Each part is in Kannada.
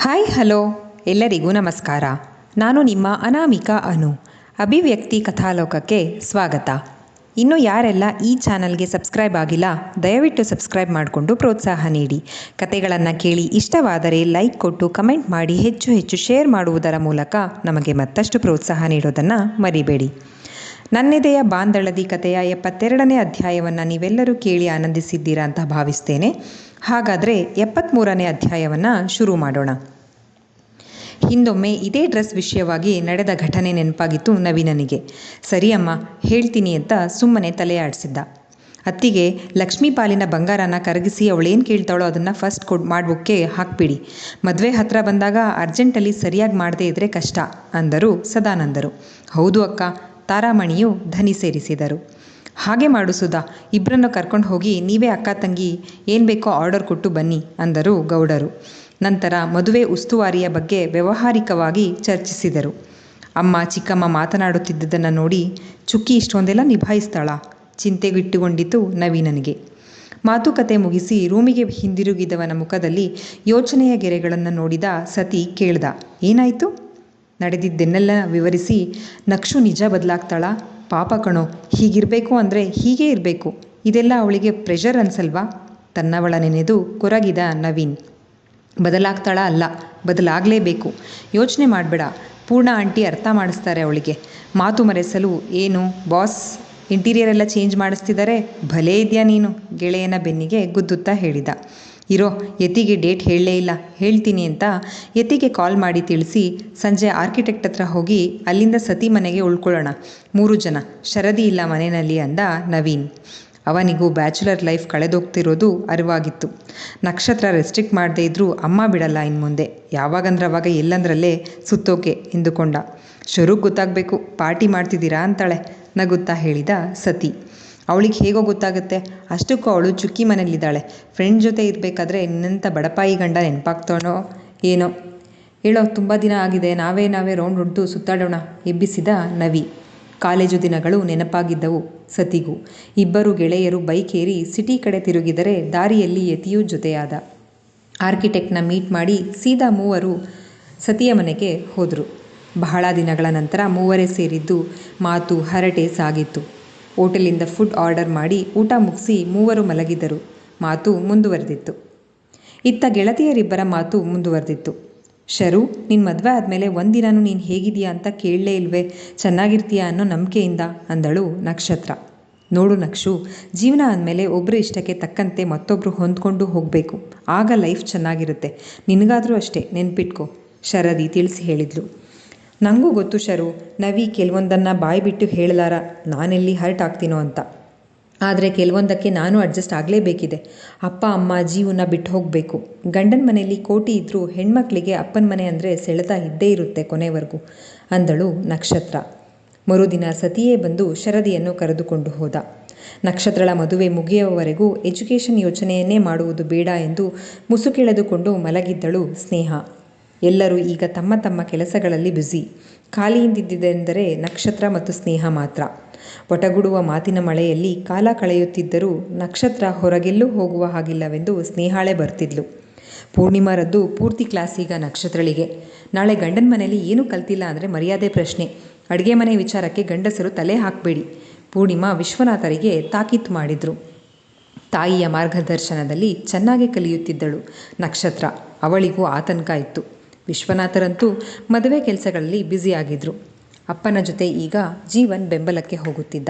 ಹಾಯ್ ಹಲೋ ಎಲ್ಲರಿಗೂ ನಮಸ್ಕಾರ. ನಾನು ನಿಮ್ಮ ಅನಾಮಿಕಾ ಅನು. ಅಭಿವ್ಯಕ್ತಿ ಕಥಾಲೋಕಕ್ಕೆ ಸ್ವಾಗತ. ಇನ್ನು ಯಾರೆಲ್ಲ ಈ ಚಾನಲ್ಗೆ ಸಬ್ಸ್ಕ್ರೈಬ್ ಆಗಿಲ್ಲ, ದಯವಿಟ್ಟು ಸಬ್ಸ್ಕ್ರೈಬ್ ಮಾಡಿಕೊಂಡು ಪ್ರೋತ್ಸಾಹ ನೀಡಿ. ಕತೆಗಳನ್ನು ಕೇಳಿ ಇಷ್ಟವಾದರೆ ಲೈಕ್ ಕೊಟ್ಟು ಕಮೆಂಟ್ ಮಾಡಿ ಹೆಚ್ಚು ಹೆಚ್ಚು ಶೇರ್ ಮಾಡುವುದರ ಮೂಲಕ ನಮಗೆ ಮತ್ತಷ್ಟು ಪ್ರೋತ್ಸಾಹ ನೀಡೋದನ್ನು ಮರಿಬೇಡಿ. ನನ್ನೆದೆಯ ಬಾಂದಳದಿ ಕಥೆಯ 72ನೇ ಅಧ್ಯಾಯವನ್ನು ನೀವೆಲ್ಲರೂ ಕೇಳಿ ಆನಂದಿಸಿದ್ದೀರಾ ಅಂತ ಭಾವಿಸ್ತೇನೆ. ಹಾಗಾದರೆ 73ನೇ ಅಧ್ಯಾಯವನ್ನು ಶುರು ಮಾಡೋಣ. ಹಿಂದೊಮ್ಮೆ ಇದೇ ಡ್ರೆಸ್ ವಿಷಯವಾಗಿ ನಡೆದ ಘಟನೆ ನೆನಪಾಗಿತ್ತು ನವೀನನಿಗೆ. ಸರಿ ಅಮ್ಮ, ಹೇಳ್ತೀನಿ ಅಂತ ಸುಮ್ಮನೆ ತಲೆ ಆಡಿಸಿದ್ದ. ಅತ್ತಿಗೆ ಲಕ್ಷ್ಮೀ ಪಾಲಿನ ಬಂಗಾರನ ಕರಗಿಸಿ ಅವಳೇನು ಕೇಳ್ತಾಳೋ ಅದನ್ನು ಫಸ್ಟ್ ಮಾಡ್ಬೋಕ್ಕೆ ಹಾಕ್ಬಿಡಿ. ಮದುವೆ ಹತ್ರ ಬಂದಾಗ ಅರ್ಜೆಂಟಲ್ಲಿ ಸರಿಯಾಗಿ ಮಾಡದೇ ಇದ್ದರೆ ಕಷ್ಟ ಅಂದರು ಸದಾನಂದರು. ಹೌದು ಅಕ್ಕ, ತಾರಾಮಣಿಯು ಧನಿ ಸೇರಿಸಿದರು. ಹಾಗೆ ಮಾಡು ಸುಧಾ, ಇಬ್ಬರನ್ನು ಕರ್ಕೊಂಡು ಹೋಗಿ ನೀವೇ ಅಕ್ಕ ತಂಗಿ ಏನು ಬೇಕೋ ಆರ್ಡರ್ ಕೊಟ್ಟು ಬನ್ನಿ ಅಂದರು ಗೌಡರು. ನಂತರ ಮದುವೆ ಉಸ್ತುವಾರಿಯ ಬಗ್ಗೆ ವ್ಯಾವಹಾರಿಕವಾಗಿ ಚರ್ಚಿಸಿದರು. ಅಮ್ಮ ಚಿಕ್ಕಮ್ಮ ಮಾತನಾಡುತ್ತಿದ್ದುದನ್ನು ನೋಡಿ ಚುಕ್ಕಿ ಇಷ್ಟೊಂದೆಲ್ಲ ನಿಭಾಯಿಸ್ತಾಳ ಚಿಂತೆಗಿಟ್ಟುಕೊಂಡಿತು ನವೀನನಿಗೆ. ಮಾತುಕತೆ ಮುಗಿಸಿ ರೂಮಿಗೆ ಹಿಂದಿರುಗಿದವನ ಮುಖದಲ್ಲಿ ಯೋಚನೆಯ ಗೆರೆಗಳನ್ನು ನೋಡಿದ ಸತಿ ಕೇಳ್ದ, ಏನಾಯಿತು? ನಡೆದಿದ್ದನ್ನೆಲ್ಲ ವಿವರಿಸಿ, ನಕ್ಷು ನಿಜ ಬದಲಾಗ್ತಾಳಾ? ಪಾಪ ಕಣೋ, ಹೀಗಿರಬೇಕು ಅಂದರೆ ಹೀಗೇ ಇರಬೇಕು. ಇದೆಲ್ಲ ಅವಳಿಗೆ ಪ್ರೆಷರ್ ಅನ್ಸಲ್ವಾ? ತನ್ನವಳ ನೆನೆದು ಕೊರಗಿದ ನವೀನ್. ಬದಲಾಗ್ತಾಳ ಅಲ್ಲ, ಬದಲಾಗಲೇಬೇಕು. ಯೋಚನೆ ಮಾಡಬೇಡ, ಪೂರ್ಣ ಆಂಟಿ ಅರ್ಥ ಮಾಡಿಸ್ತಾರೆ ಅವಳಿಗೆ. ಮಾತು ಮರೆಸಲು ಏನು ಬಾಸ್, ಇಂಟೀರಿಯರ್ ಎಲ್ಲ ಚೇಂಜ್ ಮಾಡಿಸ್ತಿದ್ದಾರೆ? ಭಲೇ ಇದೆಯಾ ನೀನು, ಗೆಳೆಯನ ಬೆನ್ನಿಗೆ ಗುದ್ದುತ್ತಾ ಹೇಳಿದ. ಇರೋ, ಯತಿಗೆ ಡೇಟ್ ಹೇಳಲೇ ಇಲ್ಲ, ಹೇಳ್ತೀನಿ ಅಂತ ಯತಿಗೆ ಕಾಲ್ ಮಾಡಿ ತಿಳಿಸಿ ಸಂಜೆ ಆರ್ಕಿಟೆಕ್ಟ್ ಹತ್ರ ಹೋಗಿ ಅಲ್ಲಿಂದ ಸತಿ ಮನೆಗೆ ಉಳ್ಕೊಳ್ಳೋಣ, 3 ಜನ. ಶರದಿ ಇಲ್ಲ ಮನೆಯಲ್ಲಿ ಅಂದ ನವೀನ್. ಅವನಿಗೂ ಬ್ಯಾಚುಲರ್ ಲೈಫ್ ಕಳೆದೋಗ್ತಿರೋದು ಅರಿವಾಗಿತ್ತು. ನಕ್ಷತ್ರ ರೆಸ್ಟ್ರಿಕ್ಟ್ ಮಾಡದೇ ಇದ್ರೂ ಅಮ್ಮ ಬಿಡಲ್ಲ ಇನ್ಮುಂದೆ, ಯಾವಾಗಂದ್ರವಾಗ ಎಲ್ಲಂದ್ರಲ್ಲೇ ಸುತ್ತೋಕೆ ಎಂದುಕೊಂಡ. ಶರುಗ್ ಗೊತ್ತಾಗಬೇಕು, ಪಾರ್ಟಿ ಮಾಡ್ತಿದ್ದೀರಾ ಅಂತಾಳೆ ನಗುತ್ತಾ ಹೇಳಿದ ಸತಿ. ಅವಳಿಗೆ ಹೇಗೋ ಗೊತ್ತಾಗುತ್ತೆ, ಅಷ್ಟಕ್ಕೂ ಅವಳು ಚುಕ್ಕಿ ಮನೇಲಿದ್ದಾಳೆ. ಫ್ರೆಂಡ್ ಜೊತೆ ಇರಬೇಕಾದ್ರೆ ನಿನ್ನಂಥ ಬಡಪಾಯಿ ಗಂಡ ನೆನಪಾಗ್ತಾನೋ ಏನೋ. ಹೇಳೋ, ತುಂಬ ದಿನ ಆಗಿದೆ, ನಾವೇ ರೌಂಡ್ ಹೊಡೆದು ಸುತ್ತಾಡೋಣ ಎಬ್ಬಿಸಿದ ನವಿ. ಕಾಲೇಜು ದಿನಗಳು ನೆನಪಾಗಿದ್ದವು ಸತಿಗೂ. ಇಬ್ಬರು ಗೆಳೆಯರು ಬೈಕ್ ಏರಿ ಸಿಟಿ ಕಡೆ ತಿರುಗಿದರೆ ದಾರಿಯಲ್ಲಿ ಯತಿಯೂ ಜೊತೆಯಾದ. ಆರ್ಕಿಟೆಕ್ಟ್ನ ಮೀಟ್ ಮಾಡಿ ಸೀದಾ ಮೂವರು ಸತಿಯ ಮನೆಗೆ ಹೋದರು. ಬಹಳ ದಿನಗಳ ನಂತರ ಮೂವರೇ ಸೇರಿದ್ದು ಮಾತು ಹರಟೆ ಸಾಗಿತ್ತು. ಹೋಟೆಲಿಂದ ಫುಡ್ ಆರ್ಡರ್ ಮಾಡಿ ಊಟ ಮುಗಿಸಿ ಮೂವರು ಮಲಗಿದರು. ಮಾತು ಮುಂದುವರೆದಿತ್ತು. ಇತ್ತ ಗೆಳತಿಯರಿಬ್ಬರ ಮಾತು ಮುಂದುವರೆದಿತ್ತು. ಶರು, ನಿನ್ನ ಮದುವೆ ಆದಮೇಲೆ ಒಂದಿನೂ ನೀನು ಹೇಗಿದೆಯಾ ಅಂತ ಕೇಳಲೇ ಇಲ್ವೇ? ಚೆನ್ನಾಗಿರ್ತೀಯಾ ಅನ್ನೋ ನಂಬಿಕೆಯಿಂದ ಅಂದಳು ನಕ್ಷತ್ರ. ನೋಡು ನಕ್ಷು, ಜೀವನ ಆದಮೇಲೆ ಒಬ್ಬರು ಇಷ್ಟಕ್ಕೆ ತಕ್ಕಂತೆ ಮತ್ತೊಬ್ಬರು ಹೊಂದ್ಕೊಂಡು ಹೋಗಬೇಕು, ಆಗ ಲೈಫ್ ಚೆನ್ನಾಗಿರುತ್ತೆ. ನಿನಗಾದರೂ ಅಷ್ಟೇ, ನೆನ್ಪಿಟ್ಕೋ, ಶರದಿ ತಿಳಿಸಿ ಹೇಳಿದ್ಲು. ನನಗೂ ಗೊತ್ತು ಶರು, ನವಿ ಕೆಲವೊಂದನ್ನು ಬಾಯಿ ಬಿಟ್ಟು ಹೇಳಲಾರ ನಾನೆಲ್ಲಿ ಹರ್ಟ್ ಆಗ್ತೀನೋ ಅಂತ. ಆದರೆ ಕೆಲವೊಂದಕ್ಕೆ ನಾನು ಅಡ್ಜಸ್ಟ್ ಆಗಲೇಬೇಕಿದೆ. ಅಪ್ಪ ಅಮ್ಮ ಜೀವನ ಬಿಟ್ಟು ಹೋಗಬೇಕು. ಗಂಡನ ಮನೆಯಲ್ಲಿ ಕೋಟಿ ಇದ್ದರೂ ಹೆಣ್ಮಕ್ಳಿಗೆ ಅಪ್ಪನ ಮನೆ ಅಂದರೆ ಸೆಳೆತ ಇದ್ದೇ ಇರುತ್ತೆ ಕೊನೆವರೆಗೂ ಅಂದಳು ನಕ್ಷತ್ರ. ಮರುದಿನ ಸತಿಯೇ ಬಂದು ಶರದಿಯನ್ನು ಕರೆದುಕೊಂಡು ಹೋದ. ನಕ್ಷತ್ರಳ ಮದುವೆ ಮುಗಿಯುವವರೆಗೂ ಎಜುಕೇಷನ್ ಯೋಚನೆಯನ್ನೇ ಮಾಡುವುದು ಬೇಡ ಎಂದು ಮುಸುಕೆಳೆದುಕೊಂಡು ಮಲಗಿದ್ದಳು ಸ್ನೇಹ. ಎಲ್ಲರೂ ಈಗ ತಮ್ಮ ತಮ್ಮ ಕೆಲಸಗಳಲ್ಲಿ ಬ್ಯುಸಿ. ಖಾಲಿಯಿಂದಿದ್ದೆಂದರೆ ನಕ್ಷತ್ರ ಮತ್ತು ಸ್ನೇಹ ಮಾತ್ರ. ಒಟಗುಡುವ ಮಾತಿನ ಮಳೆಯಲ್ಲಿ ಕಾಲ ಕಳೆಯುತ್ತಿದ್ದರೂ ನಕ್ಷತ್ರ ಹೊರಗೆಲ್ಲೂ ಹೋಗುವ ಹಾಗಿಲ್ಲವೆಂದು ಸ್ನೇಹಾಳೆ ಬರ್ತಿದ್ಲು. ಪೂರ್ಣಿಮಾ ರದ್ದು ಪೂರ್ತಿ ಕ್ಲಾಸ್ ಈಗ ನಕ್ಷತ್ರಳಿಗೆ. ನಾಳೆ ಗಂಡನ ಮನೆಯಲ್ಲಿ ಏನೂ ಕಲ್ತಿಲ್ಲ ಅಂದರೆ ಮರ್ಯಾದೆ ಪ್ರಶ್ನೆ. ಅಡುಗೆ ಮನೆ ವಿಚಾರಕ್ಕೆ ಗಂಡಸರು ತಲೆ ಹಾಕಬೇಡಿ. ಪೂರ್ಣಿಮಾ ವಿಶ್ವನಾಥರಿಗೆ ತಾಕೀತು ಮಾಡಿದ್ರು. ತಾಯಿಯ ಮಾರ್ಗದರ್ಶನದಲ್ಲಿ ಚೆನ್ನಾಗಿ ಕಲಿಯುತ್ತಿದ್ದಳು ನಕ್ಷತ್ರ. ಅವಳಿಗೂ ಆತಂಕ ಇತ್ತು. ವಿಶ್ವನಾಥರಂತೂ ಮದುವೆ ಕೆಲಸಗಳಲ್ಲಿ ಬ್ಯುಸಿಯಾಗಿದ್ದರು. ಅಪ್ಪನ ಜೊತೆ ಈಗ ಜೀವನ್ ಬೆಂಬಲಕ್ಕೆ ಹೋಗುತ್ತಿದ್ದ.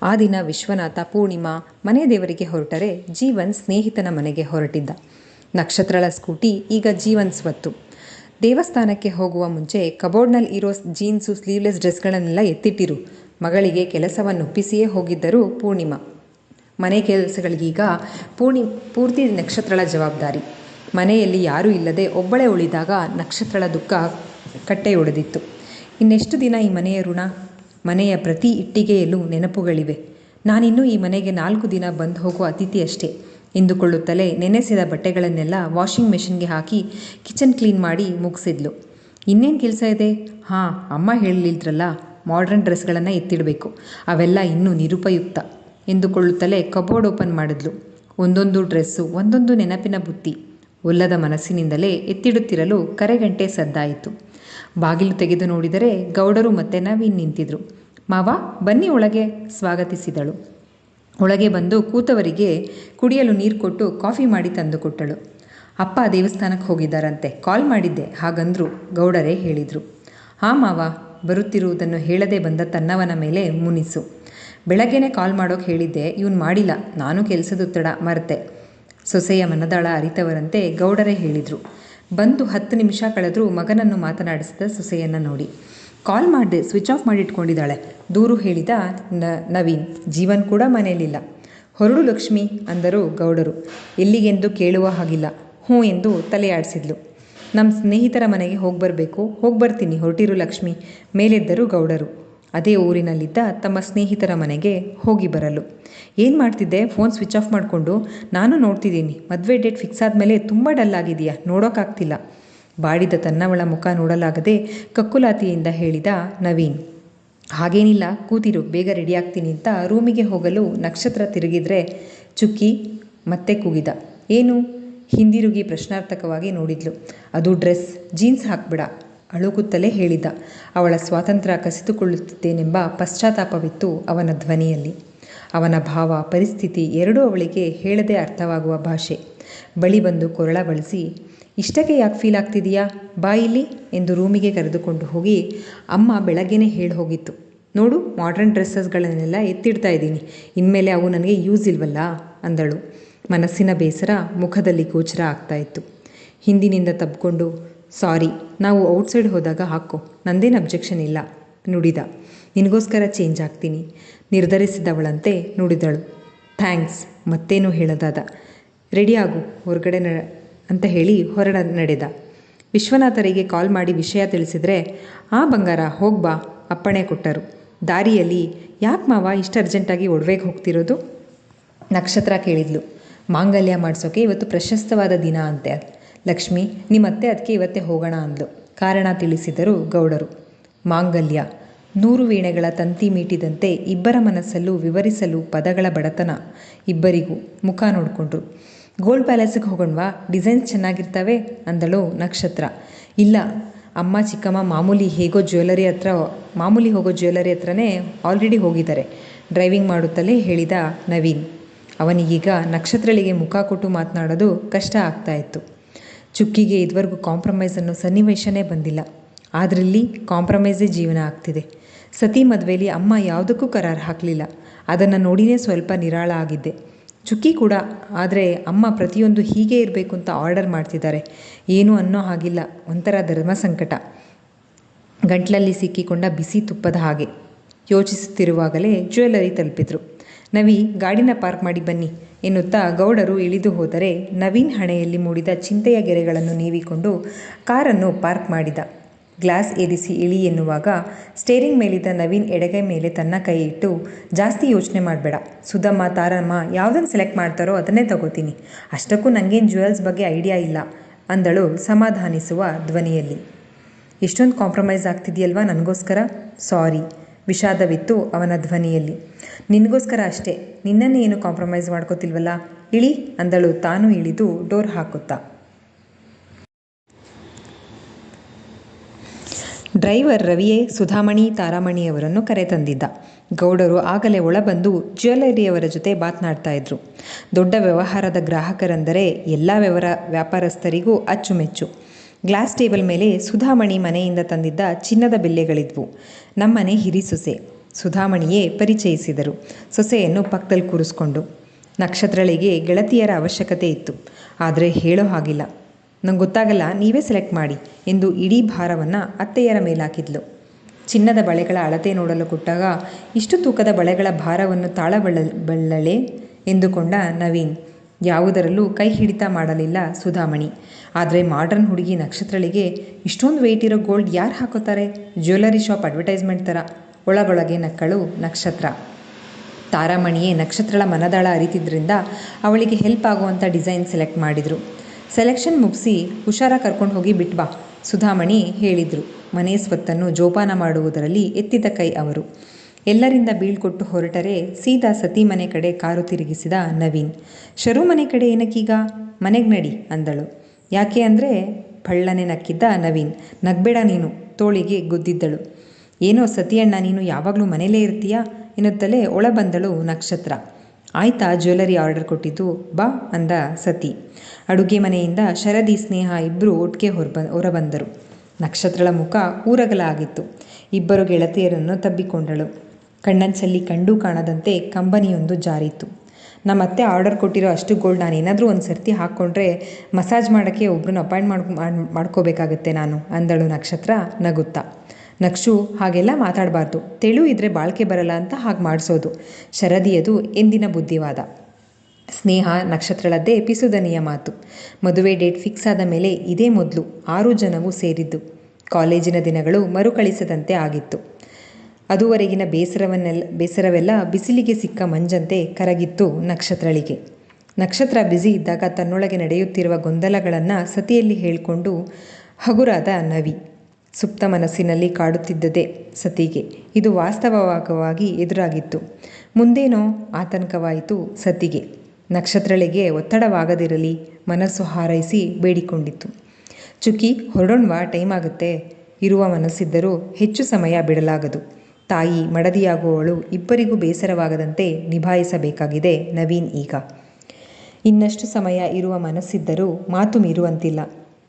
ಆ ದಿನ ವಿಶ್ವನಾಥ ಪೂರ್ಣಿಮಾ ಮನೆ ದೇವರಿಗೆ ಹೊರಟರೆ ಜೀವನ್ ಸ್ನೇಹಿತನ ಮನೆಗೆ ಹೊರಟಿದ್ದ. ನಕ್ಷತ್ರಳ ಸ್ಕೂಟಿ ಈಗ ಜೀವನ್ ಸ್ವತ್ತು. ದೇವಸ್ಥಾನಕ್ಕೆ ಹೋಗುವ ಮುಂಚೆ ಕಬೋರ್ಡ್ನಲ್ಲಿ ಇರೋ ಜೀನ್ಸು ಸ್ಲೀವ್ಲೆಸ್ ಡ್ರೆಸ್ಗಳನ್ನೆಲ್ಲ ಎತ್ತಿಟ್ಟಿರು. ಮಗಳಿಗೆ ಕೆಲಸವನ್ನು ಒಪ್ಪಿಸಿಯೇ ಹೋಗಿದ್ದರು ಪೂರ್ಣಿಮಾ. ಮನೆ ಕೆಲಸಗಳಿಗೀಗ ಪೂರ್ತಿ ನಕ್ಷತ್ರಳ ಜವಾಬ್ದಾರಿ. ಮನೆಯಲ್ಲಿ ಯಾರೂ ಇಲ್ಲದೆ ಒಬ್ಬಳೇ ಉಳಿದಾಗ ನಕ್ಷತ್ರಳ ದುಃಖ ಕಟ್ಟೆಯೊಡೆದಿತ್ತು. ಇನ್ನೆಷ್ಟು ದಿನ ಈ ಮನೆಯ ಋಣ? ಮನೆಯ ಪ್ರತಿ ಇಟ್ಟಿಗೆಯಲ್ಲೂ ನೆನಪುಗಳಿವೆ. ನಾನಿನ್ನೂ ಈ ಮನೆಗೆ 4 ದಿನ ಬಂದು ಹೋಗೋ ಅತಿಥಿ ಅಷ್ಟೇ ಎಂದುಕೊಳ್ಳುತ್ತಲೇ ನೆನೆಸಿದ ಬಟ್ಟೆಗಳನ್ನೆಲ್ಲ ವಾಷಿಂಗ್ ಮೆಷಿನ್ಗೆ ಹಾಕಿ ಕಿಚನ್ ಕ್ಲೀನ್ ಮಾಡಿ ಮುಗಿಸಿದ್ಲು. ಇನ್ನೇನು ಕೆಲಸ ಇದೆ? ಹಾಂ, ಅಮ್ಮ ಹೇಳಲಿದ್ರಲ್ಲ, ಮಾಡ್ರನ್ ಡ್ರೆಸ್ಗಳನ್ನು ಎತ್ತಿಡಬೇಕು, ಅವೆಲ್ಲ ಇನ್ನೂ ನಿರುಪಯುಕ್ತ ಎಂದುಕೊಳ್ಳುತ್ತಲೇ ಕಬೋರ್ಡ್ ಓಪನ್ ಮಾಡಿದ್ಲು. ಒಂದೊಂದು ಡ್ರೆಸ್ಸು, ಒಂದೊಂದು ನೆನಪಿನ ಬುತ್ತಿ. ಒಲ್ಲದ ಮನಸ್ಸಿನಿಂದಲೇ ಎತ್ತಿಡುತ್ತಿರಲು ಕರೆಗಂಟೆ ಸದ್ದಾಯಿತು. ಬಾಗಿಲು ತೆಗೆದು ನೋಡಿದರೆ ಗೌಡರು ಮತ್ತೆ ನವೀನ್ ನಿಂತಿದ್ರು. ಮಾವ ಬನ್ನಿ ಒಳಗೆ, ಸ್ವಾಗತಿಸಿದಳು. ಒಳಗೆ ಬಂದು ಕೂತವರಿಗೆ ಕುಡಿಯಲು ನೀರು ಕೊಟ್ಟು ಕಾಫಿ ಮಾಡಿ ತಂದುಕೊಟ್ಟಳು. ಅಪ್ಪ ದೇವಸ್ಥಾನಕ್ಕೆ ಹೋಗಿದ್ದಾರಂತೆ, ಕಾಲ್ ಮಾಡಿದ್ದೆ ಹಾಗಂದ್ರು, ಗೌಡರೇ ಹೇಳಿದರು. ಹಾಂ ಮಾವ, ಬರುತ್ತಿರುವುದನ್ನು ಹೇಳದೆ ಬಂದ ತನ್ನವನ ಮೇಲೆ ಮುನಿಸು. ಬೆಳಗ್ಗೆನೆ ಕಾಲ್ ಮಾಡೋಕೆ ಹೇಳಿದ್ದೆ, ಇವನು ಮಾಡಿಲ್ಲ, ನಾನು ಕೆಲಸದ ಒತ್ತಡ ಮರೆತೆ. ಸೊಸೆಯ ಮನದಾಳ ಅರಿತವರಂತೆ ಗೌಡರೇ ಹೇಳಿದರು. ಬಂದು 10 ನಿಮಿಷ ಕಳೆದರೂ ಮಗನನ್ನು ಮಾತನಾಡಿಸಿದ ಸೊಸೆಯನ್ನು ನೋಡಿ. ಕಾಲ್ ಮಾಡಿದೆ, ಸ್ವಿಚ್ ಆಫ್ ಮಾಡಿಟ್ಕೊಂಡಿದ್ದಾಳೆ, ದೂರು ಹೇಳಿದ ನವೀನ್. ಜೀವನ್ ಕೂಡ ಮನೆಯಲ್ಲಿಲ್ಲ. ಹೊರಡು ಲಕ್ಷ್ಮಿ ಅಂದರು ಗೌಡರು. ಎಲ್ಲಿಗೆಂದು ಕೇಳುವ ಹಾಗಿಲ್ಲ. ಹ್ಞೂ ಎಂದು ತಲೆಯಾಡಿಸಿದ್ಲು. ನಮ್ಮ ಸ್ನೇಹಿತರ ಮನೆಗೆ ಹೋಗ್ಬರಬೇಕು, ಹೋಗ್ಬರ್ತೀನಿ, ಹೊರಟಿರು ಲಕ್ಷ್ಮಿ, ಮೇಲೆದ್ದರು ಗೌಡರು. ಅದೇ ಊರಿನಲ್ಲಿದ್ದ ತಮ್ಮ ಸ್ನೇಹಿತರ ಮನೆಗೆ ಹೋಗಿ ಬರಲು. ಏನು ಮಾಡ್ತಿದ್ದೆ, ಫೋನ್ ಸ್ವಿಚ್ ಆಫ್ ಮಾಡಿಕೊಂಡು? ನಾನು ನೋಡ್ತಿದ್ದೀನಿ, ಮದುವೆ ಡೇಟ್ ಫಿಕ್ಸ್ ಆದಮೇಲೆ ತುಂಬ ಡಲ್ ಆಗಿದೆಯಾ, ನೋಡೋಕ್ಕಾಗ್ತಿಲ್ಲ. ಬಾಡಿದ ತನ್ನವಳ ಮುಖ ನೋಡಲಾಗದೆ ಕಕ್ಕುಲಾತಿಯಿಂದ ಹೇಳಿದ ನವೀನ್. ಹಾಗೇನಿಲ್ಲ, ಕೂತಿರು, ಬೇಗ ರೆಡಿ ಆಗ್ತೀನಿ ಅಂತ ರೂಮಿಗೆ ಹೋಗಲು ನಕ್ಷತ್ರ ತಿರುಗಿದ್ರೆ ಚುಕ್ಕಿ ಮತ್ತೆ ಕೂಗಿದ. ಏನು? ಹಿಂದಿರುಗಿ ಪ್ರಶ್ನಾರ್ಥಕವಾಗಿ ನೋಡಿದ್ಲು. ಅದು ಡ್ರೆಸ್, ಜೀನ್ಸ್ ಹಾಕ್ಬಿಡ, ಅಳುಗುತ್ತಲೇ ಹೇಳಿದ್ದ. ಅವಳ ಸ್ವಾತಂತ್ರ್ಯ ಕಸಿದುಕೊಳ್ಳುತ್ತಿದ್ದೇನೆಂಬ ಪಶ್ಚಾತ್ತಾಪವಿತ್ತು ಅವನ ಧ್ವನಿಯಲ್ಲಿ. ಅವನ ಭಾವ, ಪರಿಸ್ಥಿತಿ ಎರಡೂ ಅವಳಿಗೆ ಹೇಳದೆ ಅರ್ಥವಾಗುವ ಭಾಷೆ. ಬಳಿ ಬಂದು ಕೊರಳ ಬಳಸಿ, ಇಷ್ಟಕ್ಕೆ ಯಾಕೆ ಫೀಲ್ ಆಗ್ತಿದೆಯಾ, ಬಾ ಇಲ್ಲಿ ಎಂದು ರೂಮಿಗೆ ಕರೆದುಕೊಂಡು ಹೋಗಿ, ಅಮ್ಮ ಬೆಳಗ್ಗೆನೇ ಹೇಳಿ ಹೋಗಿತ್ತು ನೋಡು, ಮಾಡ್ರನ್ ಡ್ರೆಸ್ಸಸ್ಗಳನ್ನೆಲ್ಲ ಎತ್ತಿಡ್ತಾ ಇದ್ದೀನಿ, ಇನ್ಮೇಲೆ ಅವು ನನಗೆ ಯೂಸ್ ಇಲ್ವಲ್ಲ ಅಂದಳು. ಮನಸ್ಸಿನ ಬೇಸರ ಮುಖದಲ್ಲಿ ಗೋಚರ ಆಗ್ತಾಯಿತ್ತು. ಹಿಂದಿನಿಂದ ತಬ್ಕೊಂಡು, ಸಾರಿ, ನಾವು ಔಟ್ಸೈಡ್ ಹೋದಾಗ ಹಾಕೋ, ನಂದೇನು ಅಬ್ಜೆಕ್ಷನ್ ಇಲ್ಲ ನುಡಿದ. ನಿನಗೋಸ್ಕರ ಚೇಂಜ್ ಆಗ್ತೀನಿ ನಿರ್ಧರಿಸಿದವಳಂತೆ ನುಡಿದಳು. ಥ್ಯಾಂಕ್ಸ್, ಮತ್ತೇನು ಹೇಳದಾದ. ರೆಡಿ ಆಗು, ಹೊರಗಡೆ ಅಂತ ಹೇಳಿ ನಡೆದ. ವಿಶ್ವನಾಥರಿಗೆ ಕಾಲ್ ಮಾಡಿ ವಿಷಯ ತಿಳಿಸಿದರೆ, ಆ ಬಂಗಾರ ಹೋಗ್ಬಾ ಅಪ್ಪಣೆ ಕೊಟ್ಟರು. ದಾರಿಯಲ್ಲಿ, ಯಾಕೆ ಮಾವ ಇಷ್ಟು ಅರ್ಜೆಂಟಾಗಿ ಒಡವೆಗೆ ಹೋಗ್ತಿರೋದು? ನಕ್ಷತ್ರ ಕೇಳಿದ್ಲು. ಮಾಂಗಲ್ಯ ಮಾಡಿಸೋಕೆ ಇವತ್ತು ಪ್ರಶಸ್ತವಾದ ದಿನ ಅಂತೆ ಲಕ್ಷ್ಮಿ, ನಿಮ್ಮತ್ತೆ ಅದಕ್ಕೆ ಇವತ್ತೇ ಹೋಗೋಣ ಅಂದ್ಲು. ಕಾರಣ ತಿಳಿಸಿದರು ಗೌಡರು. ಮಾಂಗಲ್ಯ 100 ವೀಣೆಗಳ ತಂತಿ ಮೀಟಿದಂತೆ ಇಬ್ಬರ ಮನಸ್ಸಲ್ಲೂ ವಿವರಿಸಲು ಪದಗಳ ಬಡತನ. ಇಬ್ಬರಿಗೂ ಮುಖ ನೋಡಿಕೊಂಡ್ರು. ಗೋಲ್ಡ್ ಪ್ಯಾಲೇಸಿಗೆ ಹೋಗೋಣವಾ, ಡಿಸೈನ್ಸ್ ಚೆನ್ನಾಗಿರ್ತವೆ ಅಂದಳು ನಕ್ಷತ್ರ. ಇಲ್ಲ, ಅಮ್ಮ ಚಿಕ್ಕಮ್ಮ ಮಾಮೂಲಿ ಹೋಗೋ ಜ್ಯುವೆಲರಿ ಹತ್ರನೇ ಆಲ್ರೆಡಿ ಹೋಗಿದ್ದಾರೆ, ಡ್ರೈವಿಂಗ್ ಮಾಡುತ್ತಲೇ ಹೇಳಿದ ನವೀನ್. ಅವನಿಗೀಗ ನಕ್ಷತ್ರಳಿಗೆ ಮುಖ ಕೊಟ್ಟು ಮಾತನಾಡೋದು ಕಷ್ಟ ಆಗ್ತಾಯಿತ್ತು. ಚುಕ್ಕಿಗೆ ಇದುವರೆಗೂ ಕಾಂಪ್ರಮೈಸನ್ನು ಸನ್ನಿವೇಶನೇ ಬಂದಿಲ್ಲ. ಆದ್ರಲ್ಲಿ ಕಾಂಪ್ರಮೈಸೇ ಜೀವನ ಆಗ್ತಿದೆ. ಸತಿ ಮದುವೆಯಲ್ಲಿ ಅಮ್ಮ ಯಾವುದಕ್ಕೂ ಕರಾರು ಹಾಕಲಿಲ್ಲ. ಅದನ್ನು ನೋಡಿನೇ ಸ್ವಲ್ಪ ನಿರಾಳ ಆಗಿದ್ದೆ. ಚುಕ್ಕಿ ಕೂಡ. ಆದರೆ ಅಮ್ಮ ಪ್ರತಿಯೊಂದು ಹೀಗೆ ಇರಬೇಕು ಅಂತ ಆರ್ಡರ್ ಮಾಡ್ತಿದ್ದಾರೆ. ಏನೂ ಅನ್ನೋ ಹಾಗಿಲ್ಲ, ಒಂಥರ ಧರ್ಮ ಸಂಕಟ. ಗಂಟ್ಲಲ್ಲಿ ಸಿಕ್ಕಿಕೊಂಡ ಬಿಸಿ ತುಪ್ಪದ ಹಾಗೆ. ಯೋಚಿಸುತ್ತಿರುವಾಗಲೇ ಜ್ಯುವೆಲರಿ ತಲುಪಿದ್ರು. ನವಿ, ಗಾಡಿನ ಪಾರ್ಕ್ ಮಾಡಿ ಬನ್ನಿ ಎನ್ನುತ್ತಾ ಗೌಡರು ಇಳಿದು ಹೋದರೆ, ನವೀನ್ ಹಣೆಯಲ್ಲಿ ಮೂಡಿದ ಚಿಂತೆಯ ಗೆರೆಗಳನ್ನು ನೀವಿಕೊಂಡು ಕಾರನ್ನು ಪಾರ್ಕ್ ಮಾಡಿದ. ಗ್ಲಾಸ್ ಏರಿಸಿ ಇಳಿ ಎನ್ನುವಾಗ ಸ್ಟೇರಿಂಗ್ ಮೇಲಿದ್ದ ನವೀನ್ ಎಡಗೈ ಮೇಲೆ ತನ್ನ ಕೈ ಇಟ್ಟು, ಜಾಸ್ತಿ ಯೋಚನೆ ಮಾಡಬೇಡ, ಸುಧಮ್ಮ ತಾರಮ್ಮ ಯಾವುದನ್ನು ಸೆಲೆಕ್ಟ್ ಮಾಡ್ತಾರೋ ಅದನ್ನೇ ತಗೋತೀನಿ, ಅಷ್ಟಕ್ಕೂ ನನಗೇನು ಜ್ಯುವೆಲ್ಸ್ ಬಗ್ಗೆ ಐಡಿಯಾ ಇಲ್ಲ ಅಂದಳು ಸಮಾಧಾನಿಸುವ ಧ್ವನಿಯಲ್ಲಿ. ಎಷ್ಟೊಂದು ಕಾಂಪ್ರಮೈಸ್ ಆಗ್ತಿದೆಯಲ್ವಾ ನನಗೋಸ್ಕರ? ಸಾರಿ, ವಿಷಾದವಿತ್ತು ಅವನ ಧ್ವನಿಯಲ್ಲಿ. ನಿನಗೋಸ್ಕರ ಅಷ್ಟೇ, ನಿನ್ನನ್ನೇ ಏನು ಕಾಂಪ್ರಮೈಸ್ ಮಾಡ್ಕೋತಿಲ್ವಲ್ಲ, ಇಳಿ ಅಂದಳು ತಾನು ಇಳಿದು ಡೋರ್ ಹಾಕುತ್ತಾ. ಡ್ರೈವರ್ ರವಿಯೇ ಸುಧಾಮಣಿ ತಾರಾಮಣಿಯವರನ್ನು ಕರೆತಂದಿದ್ದ. ಗೌಡರು ಆಗಲೇ ಒಳಬಂದು ಜ್ಯುವೆಲರಿಯವರ ಜೊತೆ ಮಾತನಾಡ್ತಾ ಇದ್ರು. ದೊಡ್ಡ ವ್ಯವಹಾರದ ಗ್ರಾಹಕರೆಂದರೆ ಎಲ್ಲ ವ್ಯಾಪಾರಸ್ಥರಿಗೂ ಅಚ್ಚುಮೆಚ್ಚು. ಗ್ಲಾಸ್ ಟೇಬಲ್ ಮೇಲೆ ಸುಧಾಮಣಿ ಮನೆಯಿಂದ ತಂದಿದ್ದ ಚಿನ್ನದ ಬೆಲ್ಲೆಗಳಿದ್ವು. ನಮ್ಮನೆ ಹಿರಿ ಸೊಸೆ ಸುಧಾಮಣಿಯೇ ಪರಿಚಯಿಸಿದರು, ಸೊಸೆಯನ್ನು ಪಕ್ಕದಲ್ಲಿ ಕೂರಿಸ್ಕೊಂಡು. ನಕ್ಷತ್ರಳಿಗೆ ಗೆಳತಿಯರ ಅವಶ್ಯಕತೆ ಇತ್ತು, ಆದರೆ ಹೇಳೋ ಹಾಗಿಲ್ಲ. ನಂಗೆ ಗೊತ್ತಾಗಲ್ಲ, ನೀವೇ ಸೆಲೆಕ್ಟ್ ಮಾಡಿ ಎಂದು ಇಡೀ ಭಾರವನ್ನು ಅತ್ತೆಯರ ಮೇಲಾಕಿದ್ಲು. ಚಿನ್ನದ ಬಳೆಗಳ ಅಳತೆ ನೋಡಲು ಕೊಟ್ಟಾಗ ಇಷ್ಟು ತೂಕದ ಬಳೆಗಳ ಭಾರವನ್ನು ತಾಳಬಲ್ಲಳೆ ಎಂದುಕೊಂಡ ನವೀನ್. ಯಾವುದರಲ್ಲೂ ಕೈ ಹಿಡಿತ ಮಾಡಲಿಲ್ಲ ಸುಧಾಮಣಿ. ಆದರೆ ಮಾಡ್ರನ್ ಹುಡುಗಿ ನಕ್ಷತ್ರಳಿಗೆ ಇಷ್ಟೊಂದು ವೆಯ್ಟ್ ಇರೋ ಗೋಲ್ಡ್ ಯಾರು ಹಾಕೋತಾರೆ? ಜ್ಯುವೆಲರಿ ಶಾಪ್ ಅಡ್ವರ್ಟೈಸ್ಮೆಂಟ್ ಥರ. ಒಳಗೊಳಗೆ ನಕ್ಕಳು ನಕ್ಷತ್ರ. ತಾರಾಮಣಿಯೇ ನಕ್ಷತ್ರಳ ಮನದಾಳ ಅರಿತಿದ್ದರಿಂದ ಅವಳಿಗೆ ಹೆಲ್ಪ್ ಆಗುವಂಥ ಡಿಸೈನ್ ಸೆಲೆಕ್ಟ್ ಮಾಡಿದರು. ಸೆಲೆಕ್ಷನ್ ಮುಗಿಸಿ ಹುಷಾರ ಕರ್ಕೊಂಡು ಹೋಗಿ ಬಿಟ್ಬಾ ಸುಧಾಮಣಿ ಹೇಳಿದರು. ಮನೆ ಸ್ವತ್ತನ್ನು ಜೋಪಾನ ಮಾಡುವುದರಲ್ಲಿ ಎತ್ತಿದ ಕೈ ಅವರು. ಎಲ್ಲರಿಂದ ಬೀಳ್ಕೊಟ್ಟು ಹೊರಟರೆ ಸೀದಾ ಸತಿ ಮನೆ ಕಡೆ ಕಾರು ತಿರುಗಿಸಿದ ನವೀನ್. ಶರು ಮನೆ ಕಡೆ ಏನಕ್ಕೀಗ? ಮನೆಗೆ ನಡಿ ಅಂದಳು. ಯಾಕೆ ಅಂದರೆ ಪಳ್ಳನೆ ನಕ್ಕಿದ್ದ ನವೀನ್. ನಗ್ಬೇಡ ನೀನು, ತೋಳಿಗೆ ಗುದ್ದಿದ್ದಳು. ಏನೋ ಸತಿಯಣ್ಣ, ನೀನು ಯಾವಾಗಲೂ ಮನೇಲೇ ಇರ್ತೀಯಾ ಎನ್ನುತ್ತಲೇ ಒಳ ಬಂದಳು ನಕ್ಷತ್ರ. ಆಯ್ತಾ ಜ್ಯುವೆಲರಿ ಆರ್ಡರ್ ಕೊಟ್ಟಿದ್ದು, ಬಾ ಅಂದ ಸತಿ. ಅಡುಗೆ ಮನೆಯಿಂದ ಶರದಿ, ಸ್ನೇಹ ಇಬ್ಬರು ಒಟ್ಟಿಗೆ ಹೊರಬಂದರು. ನಕ್ಷತ್ರಳ ಮುಖ ಊರಗಲಾಗಿತ್ತು. ಇಬ್ಬರು ಗೆಳತಿಯರನ್ನು ತಬ್ಬಿಕೊಂಡಳು. ಕಣ್ಣಂಚಲ್ಲಿ ಕಂಡು ಕಾಣದಂತೆ ಕಂಬನಿಯೊಂದು ಜಾರಿತ್ತು. ನಮ್ಮತ್ತೆ ಆರ್ಡರ್ ಕೊಟ್ಟಿರೋ ಅಷ್ಟು ಗೋಲ್ಡ್ ನಾನೇನಾದರೂ ಒಂದು ಸರ್ತಿ ಹಾಕ್ಕೊಂಡ್ರೆ ಮಸಾಜ್ ಮಾಡೋಕ್ಕೆ ಒಬ್ರನ್ನ ಅಪಾಯಿಂಟ್ ಮಾಡ್ಕೋಬೇಕಾಗತ್ತೆ ನಾನು, ಅಂದಳು ನಕ್ಷತ್ರ ನಗುತ್ತಾ. ನಕ್ಷು, ಹಾಗೆಲ್ಲ ಮಾತಾಡಬಾರ್ದು, ತೆಳು ಇದ್ರೆ ಬಾಳ್ಕೆ ಬರಲ್ಲ ಅಂತ ಹಾಗೆ ಮಾಡಿಸೋದು. ಶರದಿಯದು ಎಂದಿನ ಬುದ್ಧಿವಾದ. ಸ್ನೇಹ ನಕ್ಷತ್ರಳದ್ದೇ ಪಿಸುದನಿಯ ಮಾತು. ಮದುವೆ ಡೇಟ್ ಫಿಕ್ಸ್ ಆದ ಮೇಲೆ ಇದೇ ಮೊದಲು 6 ಜನವೂ ಸೇರಿದ್ದು. ಕಾಲೇಜಿನ ದಿನಗಳು ಮರುಕಳಿಸದಂತೆ ಆಗಿತ್ತು. ಅದುವರೆಗಿನ ಬೇಸರವೆಲ್ಲ ಬಿಸಿಲಿಗೆ ಸಿಕ್ಕ ಮಂಜಂತೆ ಕರಗಿತ್ತು ನಕ್ಷತ್ರಳಿಗೆ. ನಕ್ಷತ್ರ ಬ್ಯುಸಿ ಇದ್ದಾಗ ತನ್ನೊಳಗೆ ನಡೆಯುತ್ತಿರುವ ಗೊಂದಲಗಳನ್ನು ಸತಿಯಲ್ಲಿ ಹೇಳಿಕೊಂಡು ಹಗುರಾದ ನವಿ. ಸುಪ್ತ ಮನಸ್ಸಿನಲ್ಲಿ ಕಾಡುತ್ತಿದ್ದದೇ ಸತಿಗೆ ಇದು ವಾಸ್ತವವಾಗಿ ಎದುರಾಗಿತ್ತು. ಮುಂದೇನೋ ಆತಂಕವಾಯಿತು ಸತಿಗೆ. ನಕ್ಷತ್ರಳಿಗೆ ಒತ್ತಡವಾಗದಿರಲಿ ಮನಸ್ಸು ಹಾರೈಸಿ ಬೇಡಿಕೊಂಡಿತ್ತು. ಚುಕ್ಕಿ, ಹೊರಡೋಣ್ವಾ, ಟೈಮ್ ಆಗುತ್ತೆ. ಇರುವ ಮನಸ್ಸಿದ್ದರೂ ಹೆಚ್ಚು ಸಮಯ ಬಿಡಲಾಗದು. ತಾಯಿ ಮಡದಿಯಾಗುವವಳು ಇಬ್ಬರಿಗೂ ಬೇಸರವಾಗದಂತೆ ನಿಭಾಯಿಸಬೇಕಾಗಿದೆ ನವೀನ್ ಈಗ. ಇನ್ನಷ್ಟು ಸಮಯ ಇರುವ ಮನಸ್ಸಿದ್ದರೂ ಮಾತು ಮೀರುವಂತಿಲ್ಲ.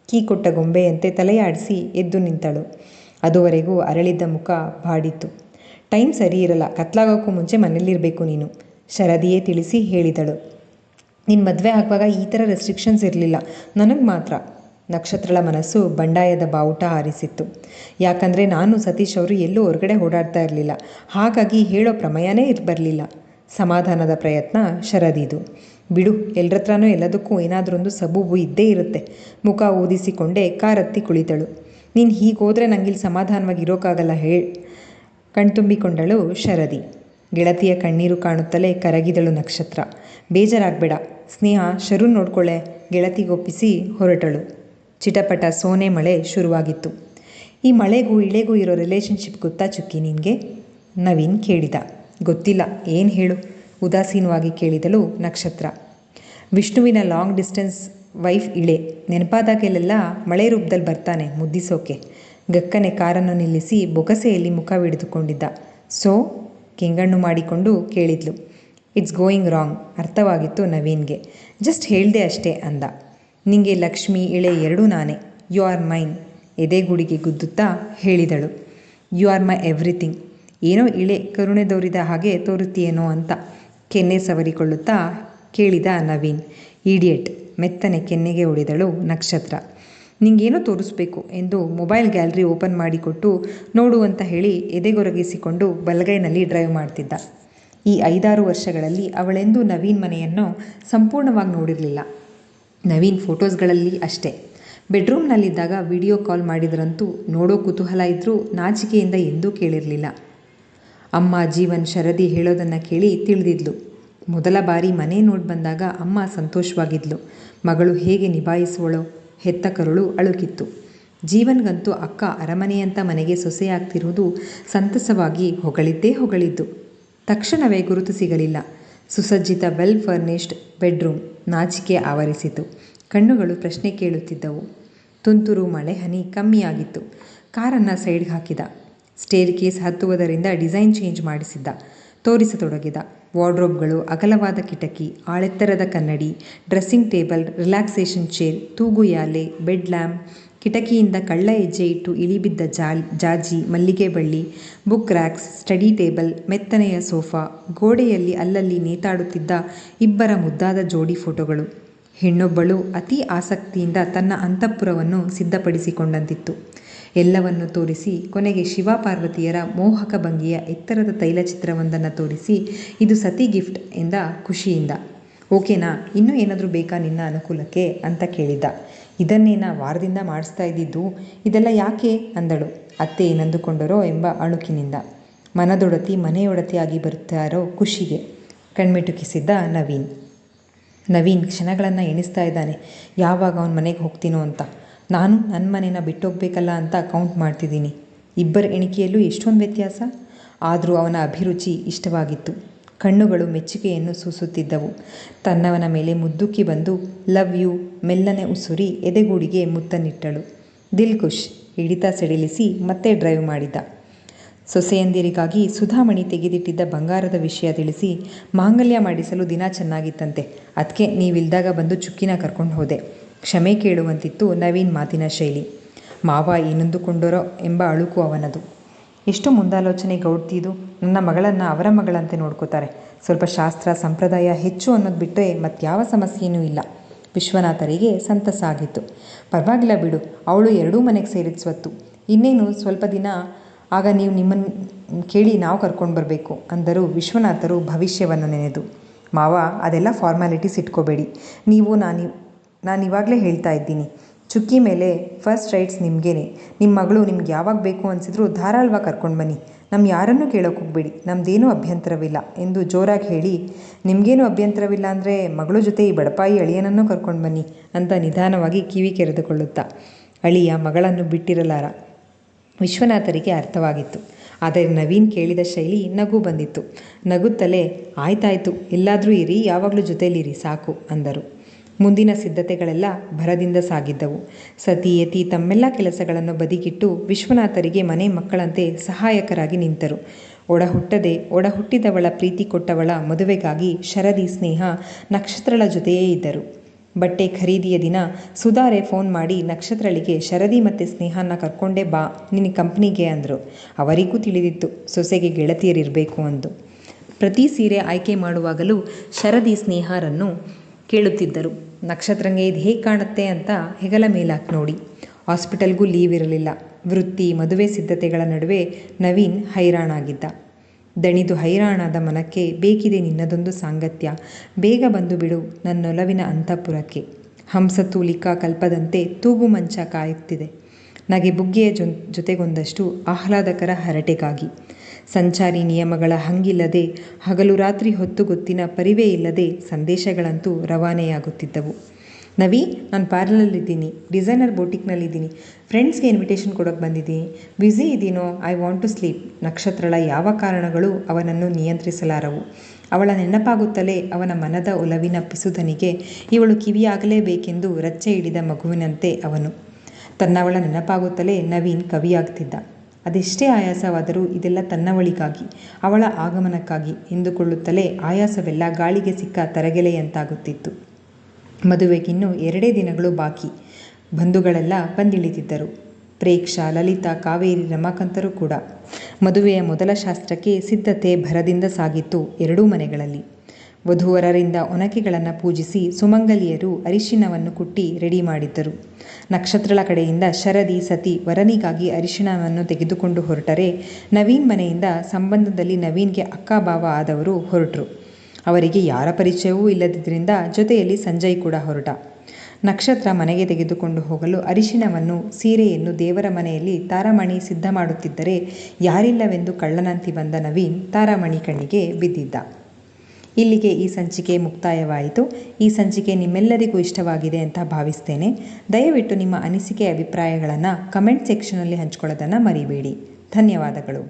ಕೀ ಕೊಟ್ಟ ಗೊಂಬೆಯಂತೆ ತಲೆಯಾಡಿಸಿ ಎದ್ದು ನಿಂತಳು. ಅದುವರೆಗೂ ಅರಳಿದ್ದ ಮುಖ ಬಾಡಿತ್ತು. ಟೈಮ್ ಸರಿ ಇರಲ್ಲ, ಕತ್ಲಾಗೋಕ್ಕೂ ಮುಂಚೆ ಮನೇಲಿರಬೇಕು ನೀನು, ಶರದಿಯೇ ತಿಳಿಸಿ ಹೇಳಿದಳು. ನಿನ್ನ ಮದುವೆ ಆಗುವಾಗ ಈ ಥರ ರೆಸ್ಟ್ರಿಕ್ಷನ್ಸ್ ಇರಲಿಲ್ಲ, ನನಗೆ ಮಾತ್ರ. ನಕ್ಷತ್ರಳ ಮನಸ್ಸು ಬಂಡಾಯದ ಬಾವುಟ ಹಾರಿಸಿತ್ತು. ಯಾಕಂದರೆ ನಾನು ಸತೀಶ್ ಅವರು ಎಲ್ಲೂ ಹೊರಗಡೆ ಓಡಾಡ್ತಾ ಇರಲಿಲ್ಲ, ಹಾಗಾಗಿ ಹೇಳೋ ಪ್ರಮೇಯನೇ ಬರಲಿಲ್ಲ. ಸಮಾಧಾನದ ಪ್ರಯತ್ನ ಶರದಿದು. ಬಿಡು, ಎಲ್ಲರತ್ರನೂ ಎಲ್ಲದಕ್ಕೂ ಏನಾದರೊಂದು ಸಬೂಬು ಇದ್ದೇ ಇರುತ್ತೆ. ಮುಖ ಊದಿಸಿಕೊಂಡೇ ಕಾರತ್ತಿ ಕುಳಿತಳು. ನೀನು ಹೀಗೋದ್ರೆ ನಂಗಿಲ್ಲಿ ಸಮಾಧಾನವಾಗಿ ಇರೋಕ್ಕಾಗಲ್ಲ ಕಣ್ತುಂಬಿಕೊಂಡಳು ಶರದಿ. ಗೆಳತಿಯ ಕಣ್ಣೀರು ಕಾಣುತ್ತಲೇ ಕರಗಿದಳು ನಕ್ಷತ್ರ. ಬೇಜಾರಾಗಬೇಡ ಸ್ನೇಹ, ಶರು ನೋಡ್ಕೊಳ್ಳೆ, ಗೆಳತಿಗೊಪ್ಪಿಸಿ ಹೊರಟಳು. ಚಿಟಪಟ ಸೋನೆ ಮಳೆ ಶುರುವಾಗಿತ್ತು. ಈ ಮಳೆಗೂ ಇಳೆಗೂ ಇರೋ ರಿಲೇಷನ್ಶಿಪ್ ಗೊತ್ತಾ ಚುಕ್ಕಿ ನಿನಗೆ? ನವೀನ್ ಕೇಳಿದ. ಗೊತ್ತಿಲ್ಲ, ಏನು ಹೇಳು, ಉದಾಸೀನವಾಗಿ ಕೇಳಿದಳು ನಕ್ಷತ್ರ. ವಿಷ್ಣುವಿನ ಲಾಂಗ್ ಡಿಸ್ಟೆನ್ಸ್ ವೈಫ್ ಇಳೆ. ನೆನಪಾದಾಗೆಲ್ಲ ಮಳೆ ರೂಪದಲ್ಲಿ ಬರ್ತಾನೆ ಮುದ್ದಿಸೋಕೆ. ಗಕ್ಕನೆ ಕಾರನ್ನು ನಿಲ್ಲಿಸಿ ಬೊಗಸೆಯಲ್ಲಿ ಮುಖವಿಡಿದುಕೊಂಡಿದ್ದ. ಸೋ ಕೆಂಗಣ್ಣು ಮಾಡಿಕೊಂಡು ಕೇಳಿದ್ಲು. It's going wrong. ಅರ್ಥವಾಗಿತ್ತು ನವೀನ್ಗೆ. ಜಸ್ಟ್ ಹೇಳ್ದೆ ಅಷ್ಟೇ ಅಂದ. ನಿಂಗೆ ಲಕ್ಷ್ಮಿ ಇಳೆ ಎರಡೂ ನಾನೇ. ಯು ಆರ್ ಮೈನ್, ಎದೆಗೂಡಿಗೆ ಗುದ್ದುತ್ತಾ ಹೇಳಿದಳು. You are my everything. ಏನೋ ಇಳೆ ಕರುಣೆ ತೋರಿದ ಹಾಗೆ ತೋರುತ್ತೀಯೇನೋ ಅಂತ ಕೆನ್ನೆ ಸವರಿಕೊಳ್ಳುತ್ತಾ ಕೇಳಿದ ನವೀನ್. ಈಡಿಯಟ್, ಮೆತ್ತನೆ ಕೆನ್ನೆಗೆ ಹೊಡೆದಳು ನಕ್ಷತ್ರ. ನಿಂಗೇನೋ ತೋರಿಸ್ಬೇಕು ಎಂದು ಮೊಬೈಲ್ ಗ್ಯಾಲರಿ ಓಪನ್ ಮಾಡಿಕೊಟ್ಟು ನೋಡು ಅಂತ ಹೇಳಿ ಎದೆಗೊರಗಿಸಿಕೊಂಡು ಬಲಗೈನಲ್ಲಿ ಡ್ರೈವ್ ಮಾಡ್ತಿದ್ದ. ಈ 5-6 ವರ್ಷಗಳಲ್ಲಿ ಅವಳೆಂದೂ ನವೀನ್ ಮನೆಯನ್ನು ಸಂಪೂರ್ಣವಾಗಿ ನೋಡಿರಲಿಲ್ಲ. ನವೀನ್ ಫೋಟೋಸ್ಗಳಲ್ಲಿ ಅಷ್ಟೇ. ಬೆಡ್ರೂಮ್ನಲ್ಲಿದ್ದಾಗ ವಿಡಿಯೋ ಕಾಲ್ ಮಾಡಿದ್ರಂತೂ ನೋಡೋ ಕುತೂಹಲ ಇದ್ದರೂ ನಾಚಿಕೆಯಿಂದ ಎಂದೂ ಕೇಳಿರಲಿಲ್ಲ. ಅಮ್ಮ ಜೀವನ್ ಶರದಿ ಹೇಳೋದನ್ನು ಕೇಳಿ ತಿಳಿದಿದ್ಲು. ಮೊದಲ ಬಾರಿ ಮನೆ ನೋಡಿ ಬಂದಾಗ ಅಮ್ಮ ಸಂತೋಷವಾಗಿದ್ಲು. ಮಗಳು ಹೇಗೆ ನಿಭಾಯಿಸುವಳೋ, ಹೆತ್ತ ಕರುಳು ಅಳುಕಿತ್ತು. ಜೀವನ್ಗಂತೂ ಅಕ್ಕ ಅರಮನೆಯಂಥ ಮನೆಗೆ ಸೊಸೆಯಾಗ್ತಿರುವುದು ಸಂತಸವಾಗಿ ಹೊಗಳಿದ್ದು. ತಕ್ಷಣವೇ ಗುರುತು ಸಿಗಲಿಲ್ಲ. ಸುಸಜ್ಜಿತ ವೆಲ್ ಫರ್ನಿಶ್ಡ್ ಬೆಡ್ರೂಮ್. ನಾಚಿಕೆ ಆವರಿಸಿತು. ಕಣ್ಣುಗಳು ಪ್ರಶ್ನೆ ಕೇಳುತ್ತಿದ್ದವು. ತುಂತುರು ಮಳೆ ಹನಿ ಕಮ್ಮಿಯಾಗಿತ್ತು. ಕಾರನ್ನು ಸೈಡ್ಗೆ ಹಾಕಿದ. ಸ್ಟೇರ್ ಕೇಸ್ ಹತ್ತುವುದರಿಂದ ಡಿಸೈನ್ ಚೇಂಜ್ ಮಾಡಿಸಿದ್ದ. ತೋರಿಸತೊಡಗಿದ. ವಾರ್ಡ್ರೋಬ್ಗಳು, ಅಗಲವಾದ ಕಿಟಕಿ, ಆಳೆತ್ತರದ ಕನ್ನಡಿ, ಡ್ರೆಸ್ಸಿಂಗ್ ಟೇಬಲ್, ರಿಲ್ಯಾಕ್ಸೇಷನ್ ಚೇರ್, ತೂಗುಯಾಲೆ, ಬೆಡ್ ಲ್ಯಾಂಪ್, ಕಿಟಕಿಯಿಂದ ಕಳ್ಳ ಹೆಜ್ಜೆ ಇಟ್ಟು ಇಳಿಬಿದ್ದ ಜಾಜಿ, ಮಲ್ಲಿಗೆ ಬಳ್ಳಿ, ಬುಕ್ ರ್ಯಾಕ್ಸ್, ಸ್ಟಡಿ ಟೇಬಲ್, ಮೆತ್ತನೆಯ ಸೋಫಾ, ಗೋಡೆಯಲ್ಲಿ ಅಲ್ಲಲ್ಲಿ ನೇತಾಡುತ್ತಿದ್ದ ಇಬ್ಬರ ಮುದ್ದಾದ ಜೋಡಿ ಫೋಟೋಗಳು. ಹೆಣ್ಣೊಬ್ಬಳು ಅತಿ ಆಸಕ್ತಿಯಿಂದ ತನ್ನ ಅಂತಃಪುರವನ್ನು ಸಿದ್ಧಪಡಿಸಿಕೊಂಡಂತಿತ್ತು. ಎಲ್ಲವನ್ನು ತೋರಿಸಿ ಕೊನೆಗೆ ಶಿವಪಾರ್ವತಿಯರ ಮೋಹಕ ಭಂಗಿಯ ಎತ್ತರದ ತೈಲಚಿತ್ರವೊಂದನ್ನು ತೋರಿಸಿ, ಇದು ಸತಿ ಗಿಫ್ಟ್ ಎಂದ ಖುಷಿಯಿಂದ. ಓಕೆನಾ, ಇನ್ನೂ ಏನಾದರೂ ಬೇಕಾ ನಿನ್ನ ಅನುಕೂಲಕ್ಕೆ ಅಂತ ಕೇಳಿದ್ದ. ಇದನ್ನೇನ ವಾರದಿಂದ ಮಾಡಿಸ್ತಾ ಇದ್ದಿದ್ದು, ಇದೆಲ್ಲ ಯಾಕೆ ಅಂದಳು. ಅತ್ತೆ ಏನಂದುಕೊಂಡರೋ ಎಂಬ ಅಳುಕಿನಿಂದ. ಮನದೊಡತಿ ಮನೆಯೊಡತಿಯಾಗಿ ಬರುತ್ತಾರೋ ಖುಷಿಗೆ ಕಣ್ಮಿಟುಕಿಸಿದ್ದ ನವೀನ್ ಕ್ಷಣಗಳನ್ನು ಎಣಿಸ್ತಾ ಇದ್ದಾನೆ. ಯಾವಾಗ ಅವನ ಮನೆಗೆ ಹೋಗ್ತೀನೋ ಅಂತ. ನಾನು ನನ್ನ ಮನೇನ ಬಿಟ್ಟೋಗ್ಬೇಕಲ್ಲ ಅಂತ ಕೌಂಟ್ ಮಾಡ್ತಿದ್ದೀನಿ. ಇಬ್ಬರ ಎಣಿಕೆಯಲ್ಲೂ ಎಷ್ಟೊಂದು ವ್ಯತ್ಯಾಸ. ಆದರೂ ಅವನ ಅಭಿರುಚಿ ಇಷ್ಟವಾಗಿತ್ತು. ಕಣ್ಣುಗಳು ಮೆಚ್ಚುಗೆಯನ್ನು ಸೂಸುತ್ತಿದ್ದವು. ತನ್ನವನ ಮೇಲೆ ಮುದ್ದುಕ್ಕಿ ಬಂದು ಲವ್ ಯು ಮೆಲ್ಲನೆ ಉಸುರಿ ಎದೆಗೂಡಿಗೆ ಮುತ್ತನ್ನಿಟ್ಟಳು. ದಿಲ್ಖುಷ್ ಹಿಡಿತ ಸಡಿಲಿಸಿ ಮತ್ತೆ ಡ್ರೈವ್ ಮಾಡಿದ. ಸೊಸೆಯಂದಿರಿಗಾಗಿ ಸುಧಾಮಣಿ ತೆಗೆದಿಟ್ಟಿದ್ದ ಬಂಗಾರದ ವಿಷಯ ತಿಳಿಸಿ, ಮಾಂಗಲ್ಯ ಮಾಡಿಸಲು ದಿನ ಚೆನ್ನಾಗಿತ್ತಂತೆ, ಅದಕ್ಕೆ ನೀವಿಲ್ದಾಗ ಬಂದು ಚುಕ್ಕಿನ ಕರ್ಕೊಂಡು ಹೋದೆ. ಕ್ಷಮೆ ಕೇಳುವಂತಿತ್ತು ನವೀನ್ ಮಾತಿನ ಶೈಲಿ. ಮಾವ ಏನಂದುಕೊಂಡರೋ ಎಂಬ ಅಳುಕು ಅವನದು. ಎಷ್ಟು ಮುಂದಾಲೋಚನೆ ಗೌಡ್ತಿದು. ನನ್ನ ಮಗಳನ್ನು ಅವರ ಮಗಳಂತೆ ನೋಡ್ಕೋತಾರೆ. ಸ್ವಲ್ಪ ಶಾಸ್ತ್ರ ಸಂಪ್ರದಾಯ ಹೆಚ್ಚು ಅನ್ನೋದು ಬಿಟ್ಟರೆ ಮತ್ಯಾವ ಸಮಸ್ಯೆಯೂ ಇಲ್ಲ. ವಿಶ್ವನಾಥರಿಗೆ ಸಂತಸ ಆಗಿತ್ತು. ಪರವಾಗಿಲ್ಲ ಬಿಡು, ಅವಳು ಎರಡೂ ಮನೆಗೆ ಸೇರಿದ ಸ್ವತ್ತು. ಇನ್ನೇನು ಸ್ವಲ್ಪ ದಿನ ಆಗ ನೀವು ನಿಮ್ಮನ್ನು ಕೇಳಿ ನಾವು ಕರ್ಕೊಂಡು ಬರಬೇಕು ಅಂದರು ವಿಶ್ವನಾಥರು ಭವಿಷ್ಯವನ್ನು ನೆನೆದು. ಮಾವ, ಅದೆಲ್ಲ ಫಾರ್ಮ್ಯಾಲಿಟೀಸ್ ಇಟ್ಕೋಬೇಡಿ. ನಾನಿವಾಗಲೇ ಹೇಳ್ತಾ ಇದ್ದೀನಿ, ಚುಕ್ಕಿ ಮೇಲೆ ಫಸ್ಟ್ ರೈಟ್ಸ್ ನಿಮಗೇನೆ. ನಿಮ್ಮ ಮಗಳು ನಿಮ್ಗೆ ಯಾವಾಗ ಬೇಕು ಅನಿಸಿದ್ರು ಧಾರಾಳವಾಗಿ ಕರ್ಕೊಂಡು ಬನ್ನಿ. ನಮ್ಮ ಯಾರನ್ನೂ ಕೇಳೋಕೆ ಹೋಗಬೇಡಿ, ನಮ್ಮದೇನೂ ಅಭ್ಯಂತರವಿಲ್ಲ ಎಂದು ಜೋರಾಗಿ ಹೇಳಿ, ನಿಮಗೇನು ಅಭ್ಯಂತರವಿಲ್ಲ ಅಂದರೆ ಮಗಳ ಜೊತೆ ಈ ಬಡಪಾಯಿ ಅಳಿಯನನ್ನೂ ಕರ್ಕೊಂಡು ಬನ್ನಿ ಅಂತ ನಿಧಾನವಾಗಿ ಕಿವಿ ಕೆರೆದುಕೊಳ್ಳುತ್ತಾ. ಅಳಿಯ ಮಗಳನ್ನು ಬಿಟ್ಟಿರಲಾರ. ವಿಶ್ವನಾಥರಿಗೆ ಅರ್ಥವಾಗಿತ್ತು. ಆದರೆ ನವೀನ್ ಕೇಳಿದ ಶೈಲಿ ನಗು ಬಂದಿತ್ತು. ನಗುತ್ತಲೇ, ಆಯ್ತಾಯ್ತು, ಎಲ್ಲಾದರೂ ಇರಿ, ಯಾವಾಗಲೂ ಜೊತೆಯಲ್ಲಿರಿ ಸಾಕು ಅಂದರು. ಮುಂದಿನ ಸಿದ್ಧತೆಗಳೆಲ್ಲ ಭರದಿಂದ ಸಾಗಿದ್ದವು. ಸತಿಯತಿ ತಮ್ಮೆಲ್ಲ ಕೆಲಸಗಳನ್ನು ಬದಿಗಿಟ್ಟು ವಿಶ್ವನಾಥರಿಗೆ ಮನೆ ಮಕ್ಕಳಂತೆ ಸಹಾಯಕರಾಗಿ ನಿಂತರು. ಒಡಹುಟ್ಟಿದವಳ ಪ್ರೀತಿ ಕೊಟ್ಟವಳ ಮದುವೆಗಾಗಿ ಶರದಿ ಸ್ನೇಹ ನಕ್ಷತ್ರಳ ಜೊತೆಯೇ ಇದ್ದರು. ಬಟ್ಟೆ ಖರೀದಿಯ ದಿನ ಸುಧಾರೆ ಫೋನ್ ಮಾಡಿ ನಕ್ಷತ್ರಳಿಗೆ ಶರದಿ ಮತ್ತು ಸ್ನೇಹನ ಕರ್ಕೊಂಡೇ ಬಾ ನಿನ್ನ ಕಂಪ್ನಿಗೆ ಅಂದರು. ಅವರಿಗೂ ತಿಳಿದಿತ್ತು ಸೊಸೆಗೆ ಗೆಳತಿಯರಿರಬೇಕು ಅಂದು. ಪ್ರತಿ ಸೀರೆ ಆಯ್ಕೆ ಮಾಡುವಾಗಲೂ ಶರದಿ ಸ್ನೇಹರನ್ನು ಕೇಳುತ್ತಿದ್ದರು. ನಕ್ಷತ್ರಂಗೆ ಇದು ಹೇಗೆ ಕಾಣುತ್ತೆ ಅಂತ ಹೆಗಲ ಮೇಲಾಕಿ ನೋಡಿ. ಹಾಸ್ಪಿಟಲ್ಗೂ ಲೀವ್ ಇರಲಿಲ್ಲ. ವೃತ್ತಿ ಮದುವೆ ಸಿದ್ಧತೆಗಳ ನಡುವೆ ನವೀನ್ ಹೈರಾಣಾಗಿದ್ದ. ದಣಿದು ಹೈರಾಣಾದ ಮನಕ್ಕೆ ಬೇಕಿದೆ ನಿನ್ನದೊಂದು ಸಾಂಗತ್ಯ, ಬೇಗ ಬಂದು ಬಿಡು ನನ್ನೊಲವಿನ ಅಂತಃಪುರಕ್ಕೆ. ಹಂಸತೂಲಿಕಾ ಕಲ್ಪದಂತೆ ತೂಗು ಮಂಚ ಕಾಯುತ್ತಿದೆ. ನಗೆ ಬುಗ್ಗೆಯ ಜೊತೆಗೊಂದಷ್ಟು ಆಹ್ಲಾದಕರ ಹರಟೆಗಾಗಿ. ಸಂಚಾರಿ ನಿಯಮಗಳ ಹಂಗಿಲ್ಲದೆ ಹಗಲು ರಾತ್ರಿ ಹೊತ್ತು ಗೊತ್ತಿನ ಪರಿವೇ ಇಲ್ಲದೆ ಸಂದೇಶಗಳಂತೂ ರವಾನೆಯಾಗುತ್ತಿದ್ದವು. ನವಿ, ನಾನು ಪಾರ್ಲರಲ್ಲಿದ್ದೀನಿ, ಡಿಸೈನರ್ ಬೋಟಿಕ್ನಲ್ಲಿದ್ದೀನಿ, ಫ್ರೆಂಡ್ಸ್ಗೆ ಇನ್ವಿಟೇಷನ್ ಕೊಡೋಕ್ಕೆ ಬಂದಿದ್ದೀನಿ, ಬ್ಯುಸಿ ಇದ್ದೀನೋ, ಐ ವಾಂಟ್ ಟು ಸ್ಲೀಪ್. ನಕ್ಷತ್ರಳ ಯಾವ ಕಾರಣಗಳು ಅವನನ್ನು ನಿಯಂತ್ರಿಸಲಾರವು. ಅವಳ ನೆನಪಾಗುತ್ತಲೇ ಅವನ ಮನದ ಒಲವಿನ ಪಿಸುದನಿಗೆ ಇವಳು ಕಿವಿಯಾಗಲೇಬೇಕೆಂದು ರಚ್ಚೆ ಹಿಡಿದ ಮಗುವಿನಂತೆ ಅವನು. ತನ್ನವಳ ನೆನಪಾಗುತ್ತಲೇ ನವೀನ್ ಕವಿಯಾಗ್ತಿದ್ದ. ಅದೆಷ್ಟೇ ಆಯಾಸವಾದರೂ ಇದೆಲ್ಲ ತನ್ನವಳಿಗಾಗಿ, ಅವಳ ಆಗಮನಕ್ಕಾಗಿ ಎಂದುಕೊಳ್ಳುತ್ತಲೇ ಆಯಾಸವೆಲ್ಲ ಗಾಳಿಗೆ ಸಿಕ್ಕ ತರಗೆಲೆಯಂತಾಗುತ್ತಿತ್ತು. ಮದುವೆಗಿನ್ನೂ 2 ದಿನಗಳು ಬಾಕಿ. ಬಂಧುಗಳೆಲ್ಲ ಬಂದಿಳಿದಿದ್ದರು. ಪ್ರೇಕ್ಷಾ, ಲಲಿತಾ, ಕಾವೇರಿ, ರಮಾಕಾಂತರು ಕೂಡ. ಮದುವೆಯ ಮೊದಲ ಶಾಸ್ತ್ರಕ್ಕೆ ಸಿದ್ಧತೆ ಭರದಿಂದ ಸಾಗಿತ್ತು ಎರಡೂ ಮನೆಗಳಲ್ಲಿ. ವಧೂವರರಿಂದ ಒನಕೆಗಳನ್ನು ಪೂಜಿಸಿ ಸುಮಂಗಲಿಯರು ಅರಿಶಿನವನ್ನು ಕುಟ್ಟಿ ರೆಡಿ ಮಾಡಿದ್ದರು. ನಕ್ಷತ್ರಳ ಕಡೆಯಿಂದ ಶರದಿ ಸತಿ ವರನಿಗಾಗಿ ಅರಿಶಿಣವನ್ನು ತೆಗೆದುಕೊಂಡು ಹೊರಟರೆ, ನವೀನ್ ಮನೆಯಿಂದ ಸಂಬಂಧದಲ್ಲಿ ನವೀನ್ಗೆ ಅಕ್ಕ ಭಾವ ಆದವರು ಹೊರಟರು. ಅವರಿಗೆ ಯಾರ ಪರಿಚಯವೂ ಇಲ್ಲದಿದ್ದರಿಂದ ಜೊತೆಯಲ್ಲಿ ಸಂಜಯ್ ಕೂಡ ಹೊರಟ. ನಕ್ಷತ್ರ ಮನೆಗೆ ತೆಗೆದುಕೊಂಡು ಹೋಗಲು ಅರಿಶಿಣವನ್ನು ಸೀರೆಯನ್ನು ದೇವರ ಮನೆಯಲ್ಲಿ ತಾರಾಮಣಿ ಸಿದ್ಧ ಮಾಡುತ್ತಿದ್ದರೆ ಯಾರಿಲ್ಲವೆಂದು ಕಳ್ಳನಂತಿ ಬಂದ ನವೀನ್ ತಾರಾಮಣಿ ಕಣ್ಣಿಗೆ ಬಿದ್ದಿದ್ದ. ಇಲ್ಲಿಗೆ ಈ ಸಂಚಿಕೆ ಮುಕ್ತಾಯವಾಯಿತು. ಈ ಸಂಚಿಕೆ ನಿಮ್ಮೆಲ್ಲರಿಗೂ ಇಷ್ಟವಾಗಿದೆ ಅಂತ ಭಾವಿಸ್ತೇನೆ. ದಯವಿಟ್ಟು ನಿಮ್ಮ ಅನಿಸಿಕೆ ಅಭಿಪ್ರಾಯಗಳನ್ನು ಕಮೆಂಟ್ ಸೆಕ್ಷನಲ್ಲಿ ಹಂಚ್ಕೊಳ್ಳೋದನ್ನು ಮರಿಬೇಡಿ. ಧನ್ಯವಾದಗಳು.